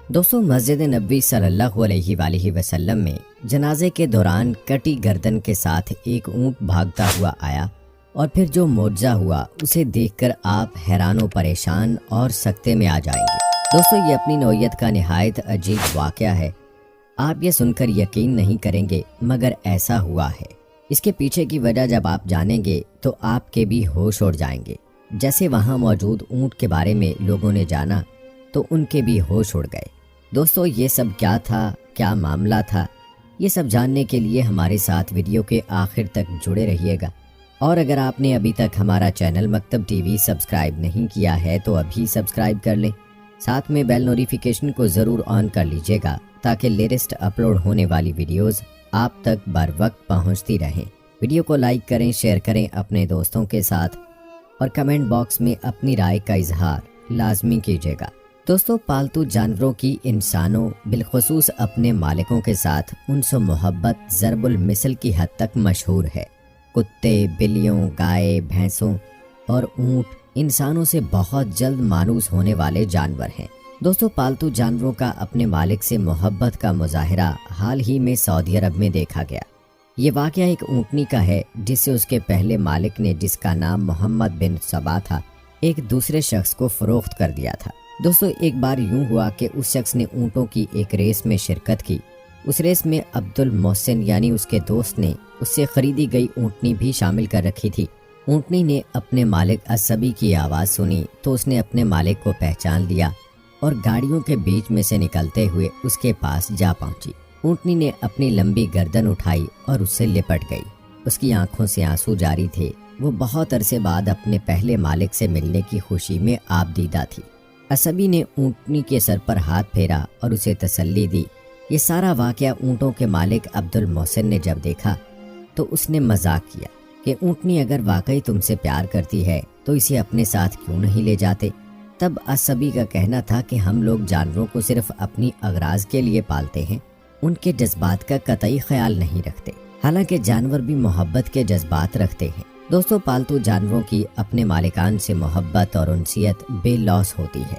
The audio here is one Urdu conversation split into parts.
دوستوں، مسجد نبوی صلی اللہ علیہ وآلہ وسلم میں جنازے کے دوران کٹی گردن کے ساتھ ایک اونٹ بھاگتا ہوا آیا اور پھر جو معجزہ ہوا اسے دیکھ کر آپ حیران و پریشان اور سکتے میں آ جائیں گے۔ دوستوں، یہ اپنی نوعیت کا نہایت عجیب واقعہ ہے۔ آپ یہ سن کر یقین نہیں کریں گے، مگر ایسا ہوا ہے۔ اس کے پیچھے کی وجہ جب آپ جانیں گے تو آپ کے بھی ہوش اڑ جائیں گے۔ جیسے وہاں موجود اونٹ کے بارے میں لوگوں نے جانا تو ان کے بھی ہوش اڑ گئے۔ دوستو، یہ سب کیا تھا، کیا معاملہ تھا، یہ سب جاننے کے لیے ہمارے ساتھ ویڈیو کے آخر تک جڑے رہیے گا۔ اور اگر آپ نے ابھی تک ہمارا چینل مکتب ٹی وی سبسکرائب نہیں کیا ہے تو ابھی سبسکرائب کر لیں، ساتھ میں بیل نوٹیفیکیشن کو ضرور آن کر لیجیے گا تاکہ لیٹسٹ اپلوڈ ہونے والی ویڈیوز آپ تک بر وقت پہنچتی رہیں۔ ویڈیو کو لائک کریں، شیئر کریں اپنے دوستوں کے ساتھ اور کمنٹ باکس میں اپنی رائے کا اظہار لازمی کیجیے گا۔ دوستو، پالتو جانوروں کی انسانوں بالخصوص اپنے مالکوں کے ساتھ انس و محبت ضرب المثل کی حد تک مشہور ہے۔ کتے، بلیوں، گائے، بھینسوں اور اونٹ انسانوں سے بہت جلد مانوس ہونے والے جانور ہیں۔ دوستو، پالتو جانوروں کا اپنے مالک سے محبت کا مظاہرہ حال ہی میں سعودی عرب میں دیکھا گیا۔ یہ واقعہ ایک اونٹنی کا ہے جسے اس کے پہلے مالک نے، جس کا نام محمد بن صبا تھا، ایک دوسرے شخص کو فروخت کر دیا تھا۔ دوستو، ایک بار یوں ہوا کہ اس شخص نے اونٹوں کی ایک ریس میں شرکت کی۔ اس ریس میں عبد المحسن یعنی اس کے دوست نے اس سے خریدی گئی اونٹنی بھی شامل کر رکھی تھی۔ اونٹنی نے اپنے مالک الصبی کی آواز سنی تو اس نے اپنے مالک کو پہچان لیا اور گاڑیوں کے بیچ میں سے نکلتے ہوئے اس کے پاس جا پہنچی۔ اونٹنی نے اپنی لمبی گردن اٹھائی اور اس سے لپٹ گئی۔ اس کی آنکھوں سے آنسو جاری تھے۔ وہ بہت عرصے بعد اپنے پہلے مالک سے ملنے کی خوشی میں آب دیدہ تھی۔ الصبی نے اونٹنی کے سر پر ہاتھ پھیرا اور اسے تسلی دی۔ یہ سارا واقعہ اونٹوں کے مالک عبد المحسن نے جب دیکھا تو اس نے مذاق کیا کہ اونٹنی اگر واقعی تم سے پیار کرتی ہے تو اسے اپنے ساتھ کیوں نہیں لے جاتے؟ تب الصبی کا کہنا تھا کہ ہم لوگ جانوروں کو صرف اپنی اغراض کے لیے پالتے ہیں، ان کے جذبات کا قطعی خیال نہیں رکھتے، حالانکہ جانور بھی محبت کے جذبات رکھتے ہیں۔ دوستو، پالتو جانوروں کی اپنے مالکان سے محبت اور انسیت بے لوث ہوتی ہے۔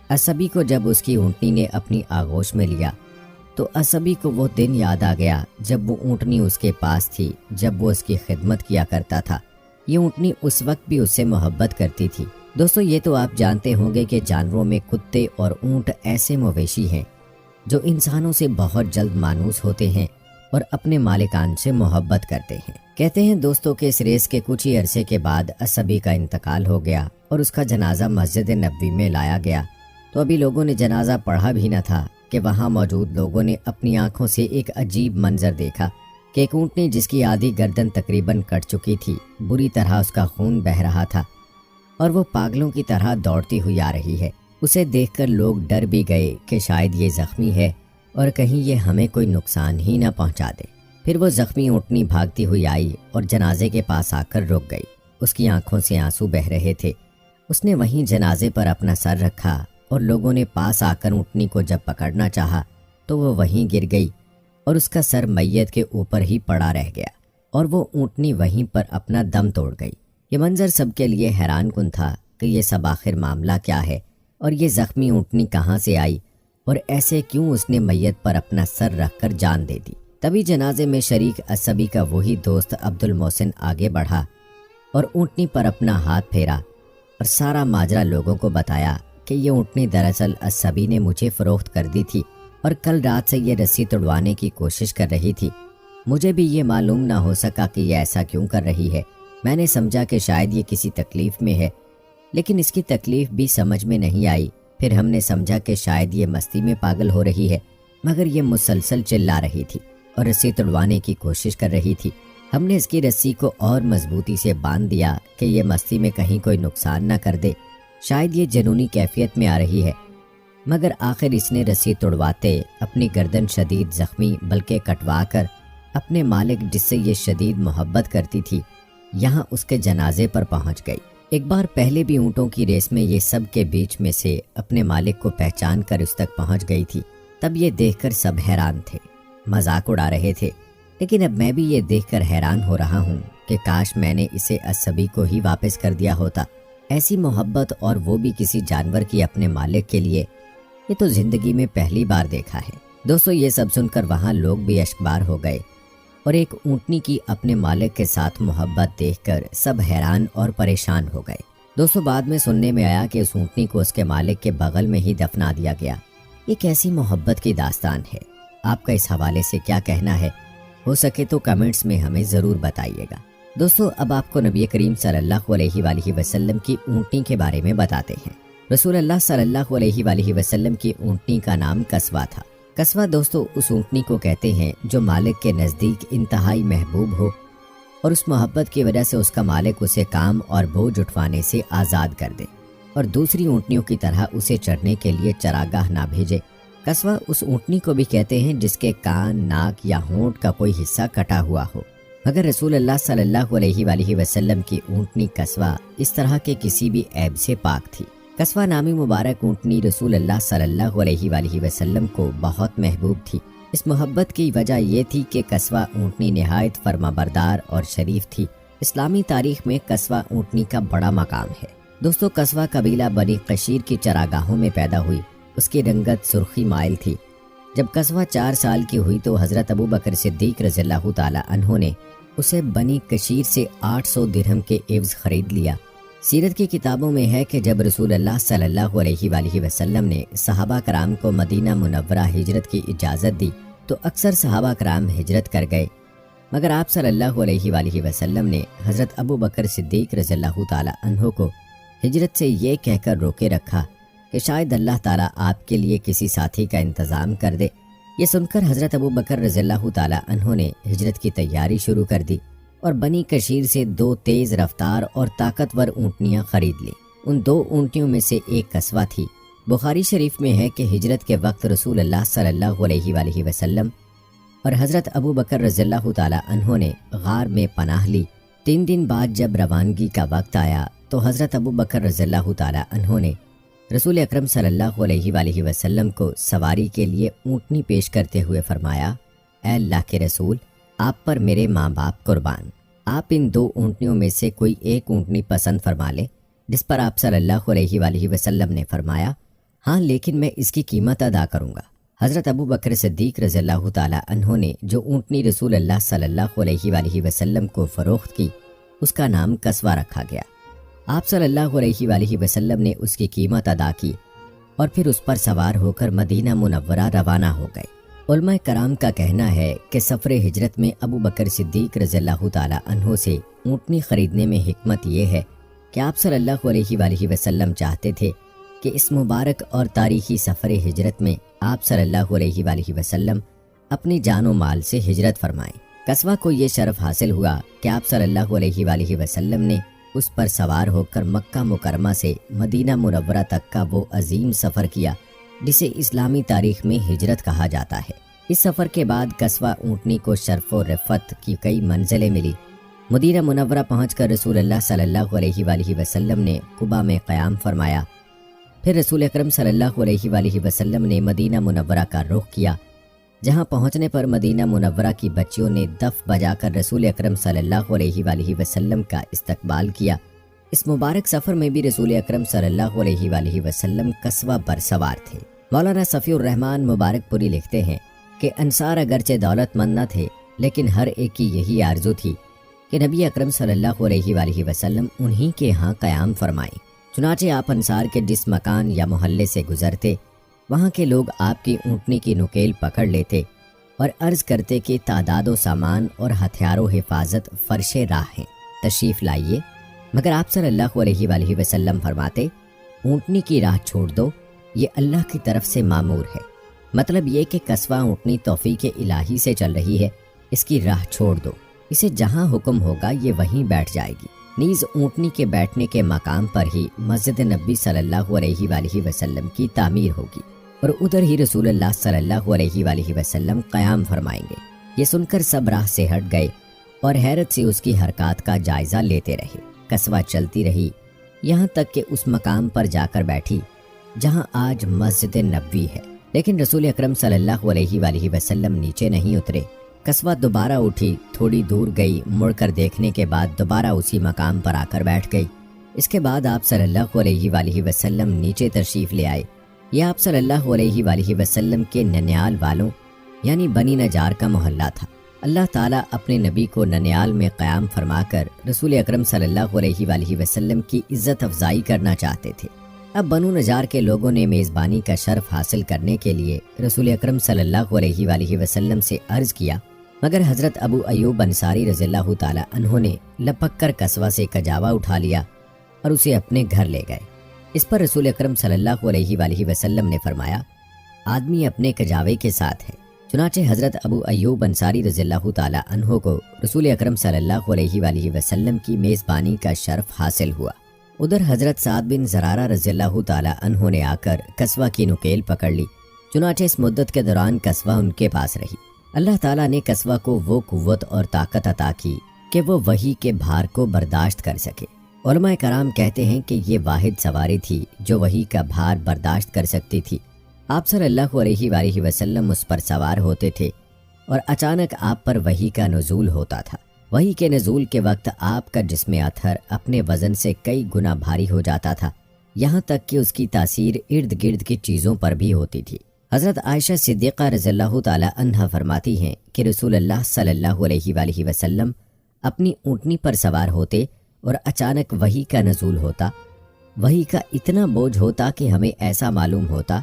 الصبی کو جب اس کی اونٹنی نے اپنی آغوش میں لیا تو الصبی کو وہ دن یاد آ گیا جب وہ اونٹنی اس کے پاس تھی، جب وہ اس کی خدمت کیا کرتا تھا۔ یہ اونٹنی اس وقت بھی اس سے محبت کرتی تھی۔ دوستو، یہ تو آپ جانتے ہوں گے کہ جانوروں میں کتے اور اونٹ ایسے مویشی ہیں جو انسانوں سے بہت جلد مانوس ہوتے ہیں اور اپنے مالکان سے محبت کرتے ہیں۔ کہتے ہیں دوستو کہ اس ریس کے کچھ ہی عرصے کے بعد الصبی کا انتقال ہو گیا اور اس کا جنازہ مسجد نبوی میں لایا گیا تو ابھی لوگوں نے جنازہ پڑھا بھی نہ تھا کہ وہاں موجود لوگوں نے اپنی آنکھوں سے ایک عجیب منظر دیکھا کہ ایک اونٹنی جس کی آدھی گردن تقریباً کٹ چکی تھی، بری طرح اس کا خون بہہ رہا تھا اور وہ پاگلوں کی طرح دوڑتی ہوئی آ رہی ہے۔ اسے دیکھ کر لوگ ڈر بھی گئے کہ شاید یہ زخمی ہے اور کہیں یہ ہمیں کوئی نقصان ہی نہ پہنچا دے۔ پھر وہ زخمی اونٹنی بھاگتی ہوئی آئی اور جنازے کے پاس آ کر رک گئی۔ اس کی آنکھوں سے آنسو بہہ رہے تھے۔ اس نے وہیں جنازے پر اپنا سر رکھا اور لوگوں نے پاس آ کر اونٹنی کو جب پکڑنا چاہا تو وہ وہیں گر گئی اور اس کا سر میت کے اوپر ہی پڑا رہ گیا اور وہ اونٹنی وہیں پر اپنا دم توڑ گئی۔ یہ منظر سب کے لیے حیران کن تھا کہ یہ سب آخر معاملہ کیا ہے اور یہ زخمی اونٹنی کہاں سے آئی اور ایسے کیوں اس نے میت پر اپنا سر رکھ کر جان دے دی۔ تبھی جنازے میں شریک الصبی کا وہی دوست عبد المحسن آگے بڑھا اور اونٹنی پر اپنا ہاتھ پھیرا اور سارا ماجرا لوگوں کو بتایا کہ یہ اونٹنی دراصل الصبی نے مجھے فروخت کر دی تھی اور کل رات سے یہ رسی توڑوانے کی کوشش کر رہی تھی۔ مجھے بھی یہ معلوم نہ ہو سکا کہ یہ ایسا کیوں کر رہی ہے۔ میں نے سمجھا کہ شاید یہ کسی تکلیف میں ہے، لیکن اس کی تکلیف بھی سمجھ میں نہیں آئی۔ پھر ہم نے سمجھا کہ شاید یہ مستی میں پاگل ہو رہی ہے، مگر یہ مسلسل چلا رہی تھی اور رسی توڑوانے کی کوشش کر رہی تھی۔ ہم نے اس کی رسی کو اور مضبوطی سے باندھ دیا کہ یہ مستی میں کہیں کوئی نقصان نہ کر دے، شاید یہ جنونی کیفیت میں آ رہی ہے۔ مگر آخر اس نے رسی توڑواتے اپنی گردن شدید زخمی بلکہ کٹوا کر اپنے مالک جس سے یہ شدید محبت کرتی تھی یہاں اس کے جنازے پر پہنچ گئی۔ ایک بار پہلے بھی اونٹوں کی ریس میں یہ سب کے بیچ میں سے اپنے مالک کو پہچان کر اس تک پہنچ گئی تھی۔ تب یہ دیکھ کر سب حیران تھے، مذاق اڑا رہے تھے، لیکن اب میں بھی یہ دیکھ کر حیران ہو رہا ہوں کہ کاش میں نے اسے الصبی کو ہی واپس کر دیا ہوتا۔ ایسی محبت اور وہ بھی کسی جانور کی اپنے مالک کے لیے یہ تو زندگی میں پہلی بار دیکھا ہے۔ دوستو یہ سب سن کر وہاں لوگ بھی اشکبار ہو گئے اور ایک اونٹنی کی اپنے مالک کے ساتھ محبت دیکھ کر سب حیران اور پریشان ہو گئے۔ دوستو بعد میں سننے میں آیا کہ اس اونٹنی کو اس کے مالک کے بغل میں ہی دفنا دیا گیا۔ یہ کیسی محبت کی داستان ہے؟ آپ کا اس حوالے سے کیا کہنا ہے؟ ہو سکے تو کمنٹس میں ہمیں ضرور بتائیے گا۔ دوستو اب آپ کو نبی کریم صلی اللہ علیہ وآلہ وسلم کی اونٹنی کے بارے میں بتاتے ہیں۔ رسول اللہ صلی اللہ علیہ وآلہ وسلم کی اونٹنی کا نام قصوہ تھا۔ قصوہ دوستو اس اونٹنی کو کہتے ہیں جو مالک کے نزدیک انتہائی محبوب ہو اور اس محبت کی وجہ سے اس کا مالک اسے کام اور بوجھ اٹھوانے سے آزاد کر دے اور دوسری اونٹنیوں کی طرح اسے چرنے کے لیے چراگاہ نہ بھیجے۔ قصوہ اس اونٹنی کو بھی کہتے ہیں جس کے کان، ناک یا ہونٹ کا کوئی حصہ کٹا ہوا ہو، مگر رسول اللہ صلی اللہ علیہ وآلہ وسلم کی اونٹنی قصوہ اس طرح کے کسی بھی عیب سے پاک تھی۔ قصوہ نامی مبارک اونٹنی رسول اللہ صلی اللہ علیہ وآلہ وسلم کو بہت محبوب تھی۔ اس محبت کی وجہ یہ تھی کہ قصوہ اونٹنی نہایت فرما بردار اور شریف تھی۔ اسلامی تاریخ میں قصوہ اونٹنی کا بڑا مقام ہے۔ دوستو قصوہ قبیلہ بنی قشیر کی چراگاہوں میں پیدا ہوئی۔ اس کی رنگت سرخی مائل تھی۔ جب قصوہ 4 سال کی ہوئی تو حضرت ابو بکر صدیق رضی اللہ تعالی عنہ نے اسے بنی قشیر سے 800 درہم کے عوض خرید لیا۔ سیرت کی کتابوں میں ہے کہ جب رسول اللہ صلی اللہ علیہ وآلہ وسلم نے صحابہ کرام کو مدینہ منورہ ہجرت کی اجازت دی تو اکثر صحابہ کرام ہجرت کر گئے، مگر آپ صلی اللہ علیہ وآلہ وسلم نے حضرت ابو بکر صدیق رضی اللہ تعالی عنہ کو ہجرت سے یہ کہہ کر روکے رکھا کہ شاید اللہ تعالیٰ آپ کے لیے کسی ساتھی کا انتظام کر دے۔ یہ سن کر حضرت ابو بکر رضی اللہ تعالی عنہ نے ہجرت کی تیاری شروع کر دی اور بنی قشیر سے 2 تیز رفتار اور طاقتور اونٹنیاں خرید لی۔ ان 2 اونٹنیوں میں سے ایک قصوہ تھی۔ بخاری شریف میں ہے کہ ہجرت کے وقت رسول اللہ صلی اللہ علیہ وآلہ وسلم اور حضرت ابو بکر رضی اللہ تعالی عنہ نے غار میں پناہ لی۔ 3 دن بعد جب روانگی کا وقت آیا تو حضرت ابو بکر رضی اللہ تعالی عنہ نے رسول اکرم صلی اللہ علیہ وآلہ وسلم کو سواری کے لیے اونٹنی پیش کرتے ہوئے فرمایا، اے اللہ کے رسول، آپ پر میرے ماں باپ قربان، آپ ان 2 اونٹنیوں میں سے کوئی ایک اونٹنی پسند فرما لیں۔ جس پر آپ صلی اللہ علیہ وآلہ وسلم نے فرمایا، ہاں لیکن میں اس کی قیمت ادا کروں گا۔ حضرت ابو بکر صدیق رضی اللہ تعالی عنہ نے جو اونٹنی رسول اللہ صلی اللہ علیہ وآلہ وسلم کو فروخت کی اس کا نام قصوہ رکھا گیا۔ آپ صلی اللہ علیہ وآلہ وسلم نے اس کی قیمت ادا کی اور پھر اس پر سوار ہو کر مدینہ منورہ روانہ ہو گئے۔ علماء کرام کا کہنا ہے کہ سفر ہجرت میں ابو بکر صدیق رضی اللہ تعالی عنہ سے اونٹنی خریدنے میں حکمت یہ ہے کہ آپ صلی اللہ علیہ وآلہ وسلم چاہتے تھے کہ اس مبارک اور تاریخی سفر ہجرت میں آپ صلی اللہ علیہ وآلہ وسلم اپنی جان و مال سے ہجرت فرمائیں۔ قصوہ کو یہ شرف حاصل ہوا کہ آپ صلی اللہ علیہ وآلہ وسلم نے اس پر سوار ہو کر مکہ مکرمہ سے مدینہ منورہ تک کا وہ عظیم سفر کیا جسے اسلامی تاریخ میں ہجرت کہا جاتا ہے۔ اس سفر کے بعد قصوہ اونٹنی کو شرف و رفعت کی کئی منزلیں ملی۔ مدینہ منورہ پہنچ کر رسول اللہ صلی اللہ علیہ وآلہ وسلم نے قباء میں قیام فرمایا۔ پھر رسول اکرم صلی اللہ علیہ وآلہ وسلم نے مدینہ منورہ کا رخ کیا، جہاں پہنچنے پر مدینہ منورہ کی بچیوں نے دف بجا کر رسول اکرم صلی اللہ علیہ وآلہ وسلم کا استقبال کیا۔ اس مبارک سفر میں بھی رسول اکرم صلی اللہ علیہ وآلہ وسلم قصوہ پر سوار تھے۔ مولانا صفی الرحمن مبارک پوری لکھتے ہیں کہ انصار اگرچہ دولت مند نہ تھے لیکن ہر ایک کی یہی آرزو تھی کہ نبی اکرم صلی اللہ علیہ وآلہ وسلم انہی کے ہاں قیام فرمائیں۔ چنانچہ آپ انصار کے جس مکان یا محلے سے گزرتے وہاں کے لوگ آپ کی اونٹنی کی نکیل پکڑ لیتے اور عرض کرتے کہ تعداد و سامان اور ہتھیار و حفاظت فرش راہ ہیں، تشریف لائیے، مگر آپ صلی اللہ علیہ وآلہ وسلم فرماتے، اونٹنی کی راہ چھوڑ دو، یہ اللہ کی طرف سے مامور ہے۔ مطلب یہ کہ قصوہ اونٹنی توفیق الہی سے چل رہی ہے، اس کی راہ چھوڑ دو، اسے جہاں حکم ہوگا یہ وہیں بیٹھ جائے گی۔ نیز اونٹنی کے بیٹھنے کے مقام پر ہی مسجد نبی صلی اللہ علیہ وآلہ وسلم کی تعمیر ہوگی اور ادھر ہی رسول اللہ صلی اللہ علیہ وآلہ وسلم قیام فرمائیں گے۔ یہ سن کر سب راہ سے ہٹ گئے اور حیرت سے اس کی حرکات کا جائزہ لیتے رہے۔ قصوہ چلتی رہی یہاں تک کہ اس مقام پر جا کر بیٹھی جہاں آج مسجد نبوی ہے، لیکن رسول اکرم صلی اللہ علیہ وآلہ وسلم نیچے نہیں اترے۔ قصوہ دوبارہ اٹھی، تھوڑی دور گئی، مڑ کر دیکھنے کے بعد دوبارہ اسی مقام پر آ کر بیٹھ گئی۔ اس کے بعد آپ صلی اللہ علیہ وآلہ وسلم نیچے تشریف لے آئے یہ آپ صلی اللہ علیہ وآلہ وسلم کے ننیال والوں یعنی بنی نجار کا محلہ تھا۔ اللہ تعالیٰ اپنے نبی کو ننیال میں قیام فرما کر رسول اکرم صلی اللہ علیہ وآلہ وسلم کی عزت افزائی کرنا چاہتے تھے۔ اب بنو نجار کے لوگوں نے میزبانی کا شرف حاصل کرنے کے لیے رسول اکرم صلی اللہ علیہ وآلہ وسلم سے عرض کیا، مگر حضرت ابو ایوب انصاری رضی اللہ تعالیٰ عنہ نے لپک کر قصوہ سے کجاوا اٹھا لیا اور اسے اپنے گھر لے گئے۔ اس پر رسول اکرم صلی اللہ علیہ وآلہ وسلم نے فرمایا، آدمی اپنے کجاوے کے ساتھ ہے۔ چنانچہ حضرت ابو ایوب انصاری رضی اللہ تعالیٰ عنہ کو رسول اکرم صلی اللہ علیہ وآلہ وسلم کی میزبانی کا شرف حاصل ہوا۔ ادھر حضرت سعد بن زرارہ رضی اللہ تعالیٰ عنہ نے آ کر قصوہ کی نکیل پکڑ لی۔ چنانچہ اس مدت کے دوران قصوہ ان کے پاس رہی۔ اللہ تعالیٰ نے قصوہ کو وہ قوت اور طاقت عطا کی کہ وہ وحی کے بھار کو برداشت کر سکے۔ علماء کرام کہتے ہیں کہ یہ واحد سواری تھی جو وحی کا بھار برداشت کر سکتی تھی۔ آپ صلی اللہ علیہ وآلہ وسلم اس پر سوار ہوتے تھے اور اچانک آپ پر وحی کا نزول ہوتا تھا۔ وحی کے نزول کے وقت آپ کا جسم اطہر اپنے وزن سے کئی گنا بھاری ہو جاتا تھا، یہاں تک کہ اس کی تاثیر ارد گرد کی چیزوں پر بھی ہوتی تھی۔ حضرت عائشہ صدیقہ رضی اللہ تعالی عنہا فرماتی ہیں کہ رسول اللہ صلی اللہ علیہ وآلہ وسلم اپنی اونٹنی پر سوار ہوتے اور اچانک وحی کا نزول ہوتا۔ وحی کا اتنا بوجھ ہوتا کہ ہمیں ایسا معلوم ہوتا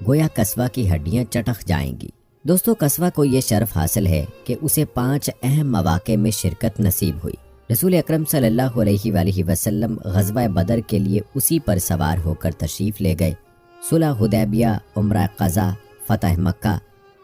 گویا قصوہ کی ہڈیاں چٹخ جائیں گی۔ دوستو، قصوہ کو یہ شرف حاصل ہے کہ اسے 5 اہم مواقع میں شرکت نصیب ہوئی۔ رسول اکرم صلی اللہ علیہ وآلہ وسلم غزوہ بدر کے لیے اسی پر سوار ہو کر تشریف لے گئے۔ صلح حدیبیہ، عمرہ قضا، فتح مکہ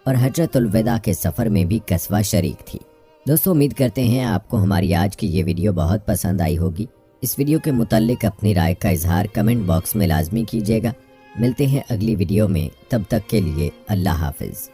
اور حجۃ الوداع کے سفر میں بھی قصوہ شریک تھی۔ دوستو، امید کرتے ہیں آپ کو ہماری آج کی یہ ویڈیو بہت پسند آئی ہوگی۔ اس ویڈیو کے متعلق اپنی رائے کا اظہار کمنٹ باکس میں لازمی کیجیے گا۔ ملتے ہیں اگلی ویڈیو میں، تب تک کے لیے اللہ حافظ۔